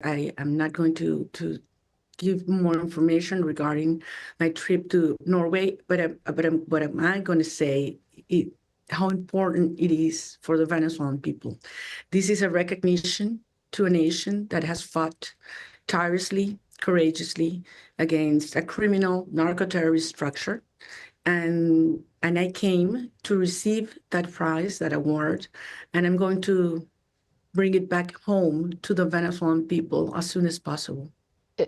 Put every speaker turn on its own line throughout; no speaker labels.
I am not going to give more information regarding my trip to Norway, but what am I going to say? How important it is for the Venezuelan people. This is a recognition to a nation that has fought tirelessly, courageously against a criminal narco-terrorist structure. And I came to receive that prize, that award, and I'm going to bring it back home to the Venezuelan people as soon as possible.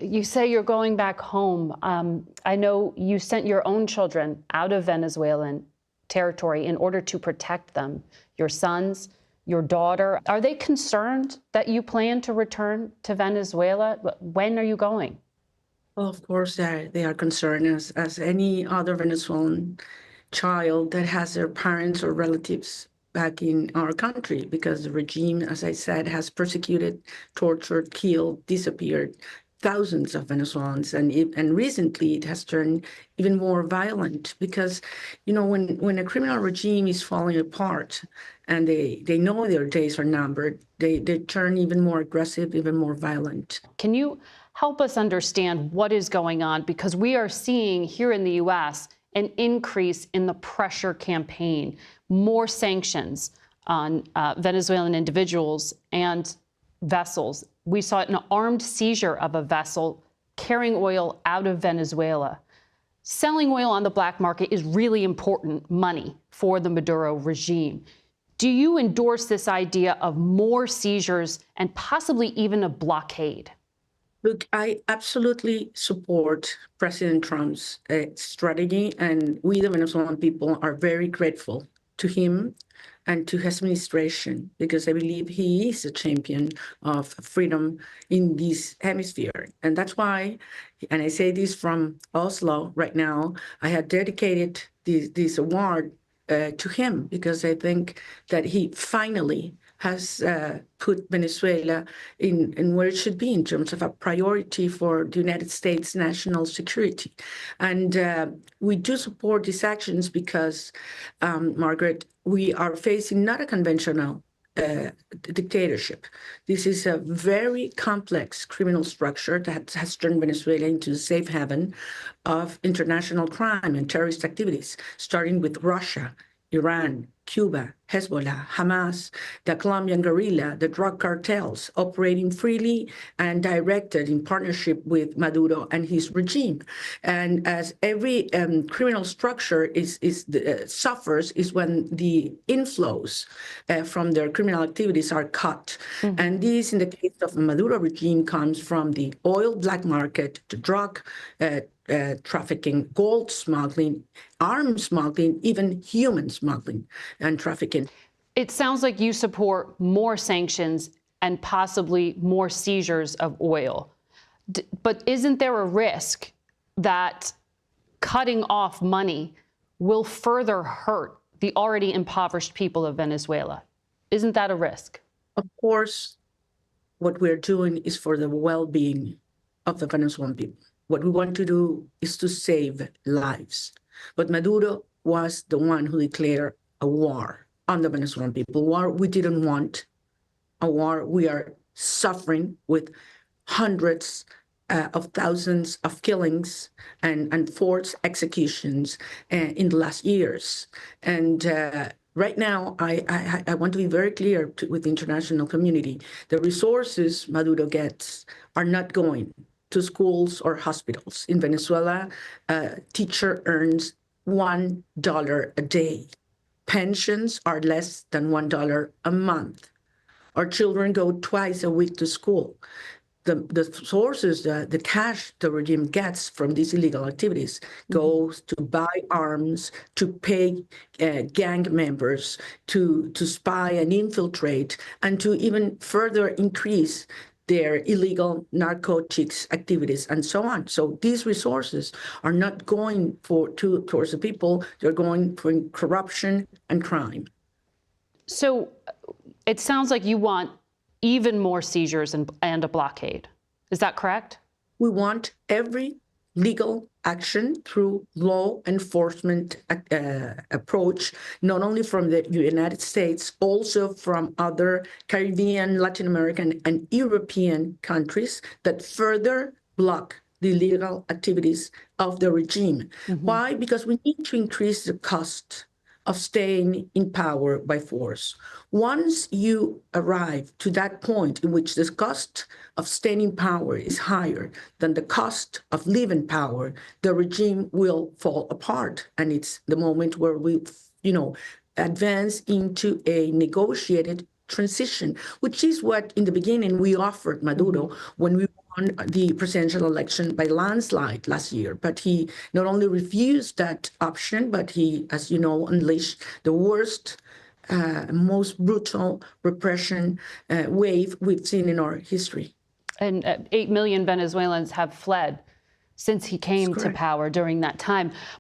You say you're going back home. I know you sent your own children out of Venezuelan territory in order to protect them, your sons, your daughter. Are they concerned that you plan to return to Venezuela? When are you going?
Well, of course, they are concerned as any other Venezuelan child that has their parents or relatives back in our country, because the regime, as I said, has persecuted, tortured, killed, disappeared thousands of Venezuelans, and recently it has turned even more violent because, when a criminal regime is falling apart and they know their days are numbered, they turn even more aggressive, even more violent.
Can you help us understand what is going on? Because we are seeing here in the U.S. an increase in the pressure campaign, more sanctions on Venezuelan individuals and vessels. We saw an armed seizure of a vessel carrying oil out of Venezuela. Selling oil on the black market is really important money for the Maduro regime. Do you endorse this idea of more seizures and possibly even a blockade?
Look, I absolutely support President Trump's strategy, and we, the Venezuelan people, are very grateful to him and to his administration, because I believe he is a champion of freedom in this hemisphere. And that's why, and I say this from Oslo right now, I had dedicated this award to him, because I think that he finally has put Venezuela in where it should be in terms of a priority for the United States national security. And we do support these actions because, Margaret, we are facing not a conventional dictatorship. This is a very complex criminal structure that has turned Venezuela into a safe haven of international crime and terrorist activities, starting with Russia, Iran, Cuba, Hezbollah, Hamas, the Colombian guerrilla, the drug cartels operating freely and directed in partnership with Maduro and his regime. And as every criminal structure suffers is when the inflows from their criminal activities are cut. Mm-hmm. And this, in the case of the Maduro regime, comes from the oil black market, the drug trafficking, gold smuggling, arms smuggling, even human smuggling and trafficking.
It sounds like you support more sanctions and possibly more seizures of oil. But isn't there a risk that cutting off money will further hurt the already impoverished people of Venezuela? Isn't that a risk?
Of course, what we're doing is for the well-being of the Venezuelan people. What we want to do is to save lives. But Maduro was the one who declared a war on the Venezuelan people, a war we didn't want, a war we are suffering with hundreds of thousands of killings and forced executions in the last years. And right now, I want to be very clear with the international community. The resources Maduro gets are not going to schools or hospitals. In Venezuela, a teacher earns $1 a day. Pensions are less than $1 a month. Our children go twice a week to school. The sources, the cash the regime gets from these illegal activities goes to buy arms, to pay gang members, to spy and infiltrate, and to even further increase their illegal narcotics activities and so on. So these resources are not going towards the people, they're going for corruption and crime.
So it sounds like you want even more seizures and a blockade. Is that correct?
We want every legal action through law enforcement approach, not only from the United States, also from other Caribbean, Latin American, and European countries that further block the illegal activities of the regime. Why? Because we need to increase the cost of staying in power by force. Once you arrive to that point in which the cost of staying in power is higher than the cost of leaving power, the regime will fall apart. And it's the moment where we, advance into a negotiated transition, which is what in the beginning we offered Maduro when we won the presidential election by landslide last year. But he not only refused that option, but he, as you know, unleashed the worst, most brutal repression wave we've seen in our history.
And 8 million Venezuelans have fled since he came to power during that time.